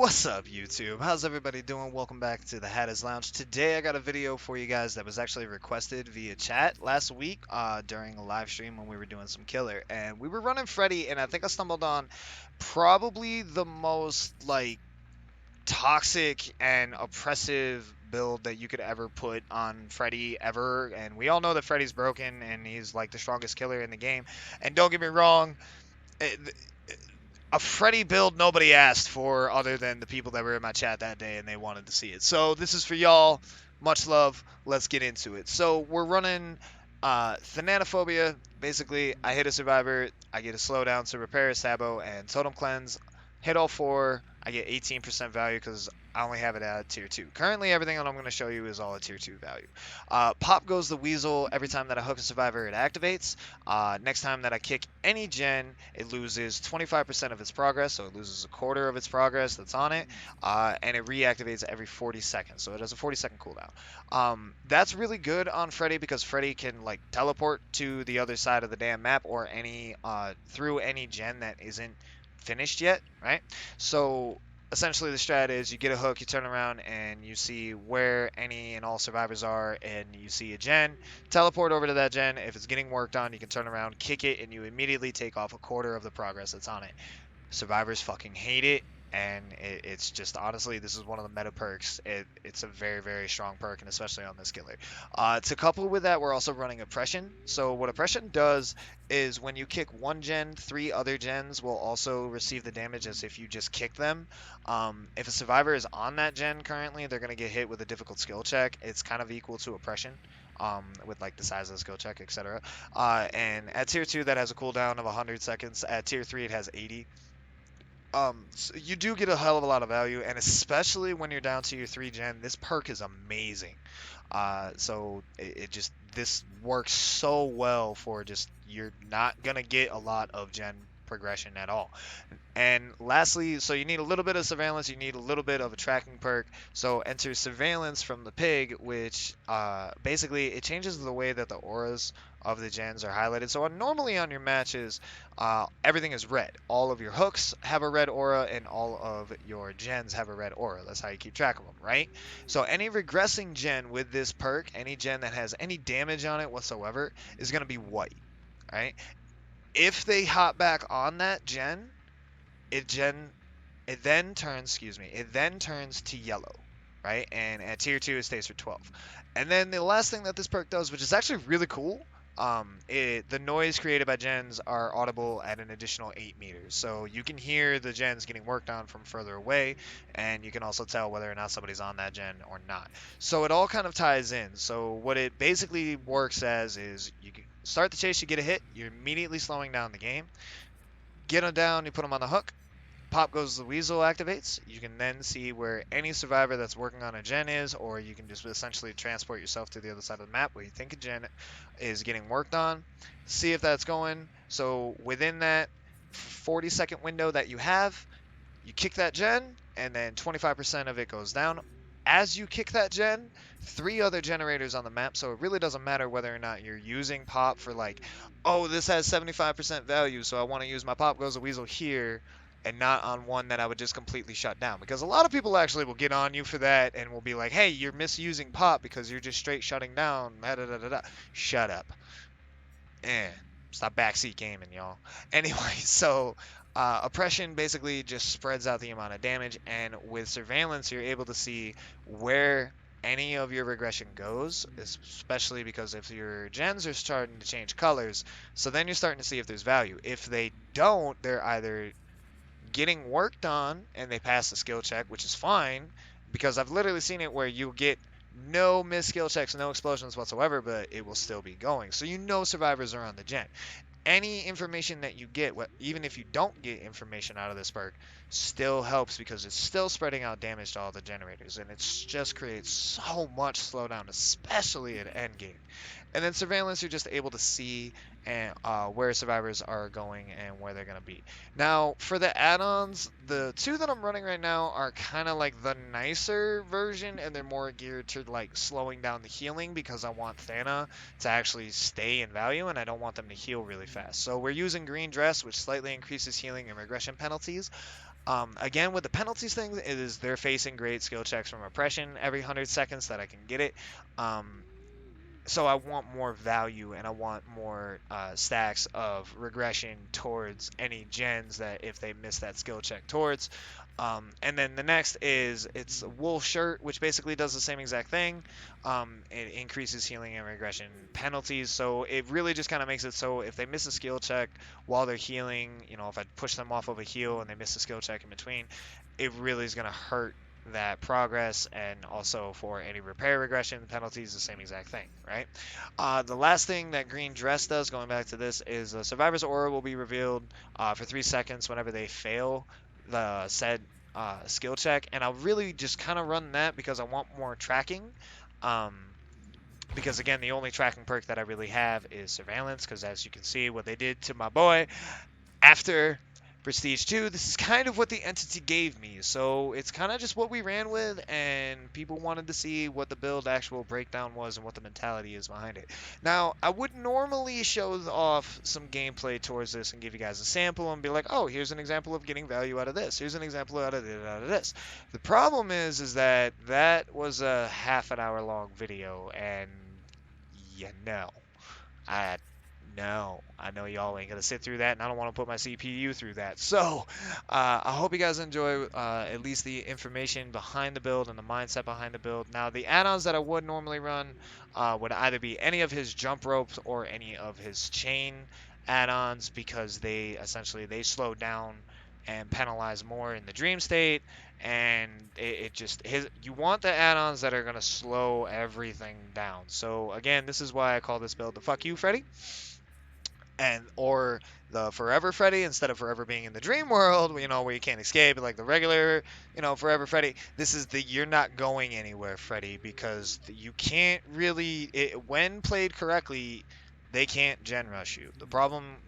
What's up, YouTube? How's everybody doing? Welcome back to the Hatters Lounge. Today I got a video for you guys that was actually requested via chat last week during a live stream when we were doing some killer. And we were running Freddy, and I think I stumbled on probably the most, toxic and oppressive build that you could ever put on Freddy ever. And we all know that Freddy's broken, and he's, like, the strongest killer in the game. And don't get me wrong, it, a Freddy build nobody asked for other than the people that were in my chat that day and they wanted to see it. So this is for y'all. Much love. Let's get into it. So we're running Thanatophobia. Basically, I hit a survivor. I get a slowdown to repair a Sabo and totem cleanse. Hit all four. I get 18% value because I only have it at tier 2. Currently, everything that I'm going to show you is all at tier 2 value. Pop goes the Weasel. Every time that I hook a survivor, it activates. Next time that I kick any gen, it loses 25% of its progress, so it loses a quarter of its progress that's on it, and it reactivates every 40 seconds, so it has a 40-second cooldown. That's really good on Freddy because Freddy can like teleport to the other side of the damn map or through any gen that isn't finished yet, right? So essentially the strat is you get a hook, you turn around and you see where any and all survivors are, and you see a gen, teleport over to that gen. If it's getting worked on, you can turn around, kick it, and you immediately take off a quarter of the progress that's on it. Survivors fucking hate it, and it's just, honestly, this is one of the meta perks. It's a very, very strong perk, and especially on this killer. To couple with that, we're also running Oppression. So what Oppression does is when you kick one gen, 3 other gens will also receive the damage as if you just kick them. If a survivor is on that gen currently, they're going to get hit with a difficult skill check. It's kind of equal to Oppression. With like the size of the skill check, etc. And at tier 2 that has a cooldown of 100 seconds. At tier 3 it has 80. So you do get a hell of a lot of value, and especially when you're down to your 3 gen, this perk is amazing. So it just, this works so well for just, you're not gonna get a lot of gen progression at all. And lastly, so you need a little bit of surveillance, you need a little bit of a tracking perk. So enter surveillance from the pig, which basically it changes the way that the auras of the gens are highlighted. So normally on your matches, everything is red. All of your hooks have a red aura, and all of your gens have a red aura. That's how you keep track of them, right? So any regressing gen with this perk, any gen that has any damage on it whatsoever, is going to be white, right? If they hop back on that gen, it then turns to yellow, right? And at tier 2 it stays for 12. And then the last thing that this perk does, which is actually really cool, the noise created by gens are audible at an additional 8 meters. So you can hear the gens getting worked on from further away, and you can also tell whether or not somebody's on that gen or not. So it all kind of ties in. So what it basically works as is you can start the chase, you get a hit, you're immediately slowing down the game. Get them down, you put them on the hook. Pop goes the Weasel activates. You can then see where any survivor that's working on a gen is, or you can just essentially transport yourself to the other side of the map where you think a gen is getting worked on. See if that's going. So within that 40-second window that you have, you kick that gen, and then 25% of it goes down. As you kick that gen, 3 other generators on the map, so it really doesn't matter whether or not you're using Pop for like, oh, this has 75% value, so I want to use my Pop goes the Weasel here, and not on one that I would just completely shut down. Because a lot of people actually will get on you for that and will be like, hey, you're misusing Pop because you're just straight shutting down. Da, da, da, da, da. Shut up. Stop backseat gaming, y'all. Anyway, so Oppression basically just spreads out the amount of damage, and with Surveillance, you're able to see where any of your regression goes, especially because if your gens are starting to change colors, so then you're starting to see if there's value. If they don't, they're either getting worked on and they pass the skill check, which is fine, because I've literally seen it where you get no missed skill checks, no explosions whatsoever, but it will still be going. So you know survivors are on the gen. Any information that you get, even if you don't get information out of this perk, still helps because it's still spreading out damage to all the generators, and it just creates so much slowdown, especially at endgame. And then surveillance, you're just able to see and where survivors are going and where they're going to be. Now, for the add-ons, the 2 that I'm running right now are kind of like the nicer version, and they're more geared to like slowing down the healing because I want Thana to actually stay in value, and I don't want them to heal really fast. So we're using Green Dress, which slightly increases healing and regression penalties. Again, with the penalties thing, it is they're facing great skill checks from oppression every 100 seconds that I can get it. Um, so I want more value and I want more stacks of regression towards any gens that if they miss that skill check towards. And then the next is it's a wolf shirt, which basically does the same exact thing. It increases healing and regression penalties, so it really just kind of makes it so if they miss a skill check while they're healing, if I push them off of a heal and they miss a skill check in between, it really is going to hurt that progress. And also for any repair regression penalties, the same exact thing, right? The last thing that green dress does, going back to this, is the survivor's aura will be revealed for 3 seconds whenever they fail the said skill check, and I'll really just kind of run that because I want more tracking. um, because again, the only tracking perk that I really have is surveillance, because as you can see what they did to my boy after Prestige 2, this is kind of what the entity gave me. So it's kind of just what we ran with, and people wanted to see what the build actual breakdown was and what the mentality is behind it. Now, I would normally show off some gameplay towards this and give you guys a sample and be like, oh, here's an example of getting value out of this. Here's an example out of this. The problem is that that was a half an hour long video, and no. I no, I know y'all ain't gonna sit through that, and I don't want to put my CPU through that. So, I hope you guys enjoy at least the information behind the build and the mindset behind the build. Now, the add-ons that I would normally run would either be any of his jump ropes or any of his chain add-ons, because they slow down and penalize more in the dream state. And it just you want the add-ons that are gonna slow everything down. So again, this is why I call this build the fuck you Freddy, and or the Forever Freddy, instead of forever being in the dream world, where you can't escape, like the regular, Forever Freddy. This is the you're not going anywhere Freddy, because you can't really, when played correctly, they can't gen rush you.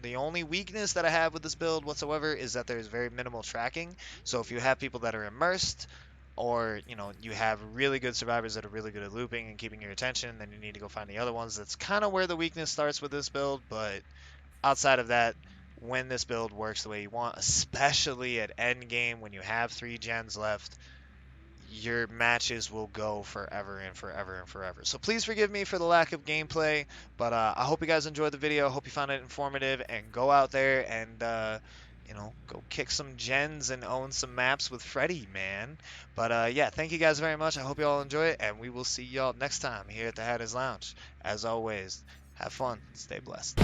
The only weakness that I have with this build whatsoever is that there's very minimal tracking. So if you have people that are immersed, or you have really good survivors that are really good at looping and keeping your attention, then you need to go find the other ones. That's kind of where the weakness starts with this build. But outside of that, when this build works the way you want, especially at end game when you have 3 gens left, your matches will go forever and forever and forever. So please forgive me for the lack of gameplay, but I hope you guys enjoyed the video. I hope you found it informative, and go out there and go kick some gens and own some maps with Freddy, man. But yeah, thank you guys very much. I hope you all enjoy it, and we will see y'all next time here at the Hatters Lounge. As always, have fun, stay blessed.